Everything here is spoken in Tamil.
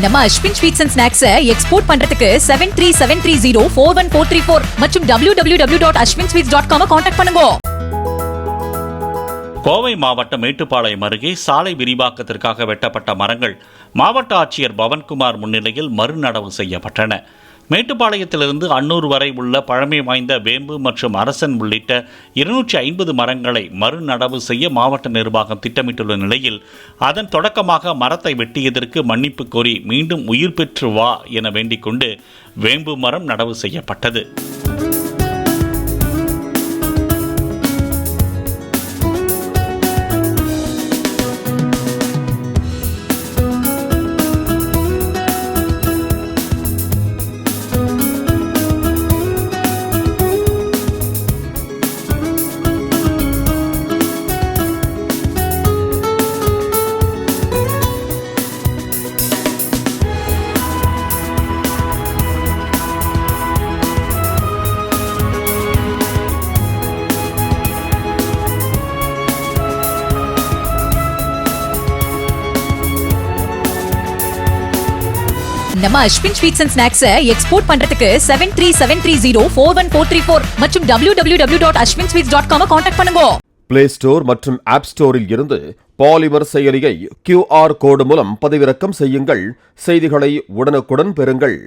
நம்ம Ashwin sweets and snacks export பண்றதுக்கு 7373041434 மற்றும் www.ashwinsweets.com கான்டாக்ட் பண்ணுங்க. கோவை மாவட்டம் மேட்டுப்பாளையம் அருகே சாலை விரிவாக்கத்திற்காக வெட்டப்பட்ட மரங்கள் மாவட்ட ஆட்சியர் பவன்குமார் முன்னிலையில் மறுநடவு செய்யப்பட்டன. மேட்டுப்பாளையத்திலிருந்து அன்னூர் வரை உள்ள பழமை வாய்ந்த வேம்பு மற்றும் அரசன் உள்ளிட்ட 250 மரங்களை மறுநடவு செய்ய மாவட்ட நிர்வாகம் திட்டமிட்டுள்ள நிலையில் அதன் தொடக்கமாக மரத்தை வெட்டியதற்கு மன்னிப்பு கோரி மீண்டும் உயிர் பெற்று வா என வேண்டிக் கொண்டு வேம்பு மரம் நடவு செய்யப்பட்டது. நம்ம Ashwin sweets and snacks export பண்றதுக்கு 7373041434 மற்றும் www.ashwinsweets.com கான்டாக்ட் பண்ணுங்க. பிளே ஸ்டோர் மற்றும் ஆப் ஸ்டோரில் இருந்து பாலிமர் செயலியை QR கோடு மூலம் பதிவிறக்கம் செய்யுங்கள். செய்திகளை உடனுக்குடன் பெறுங்கள்.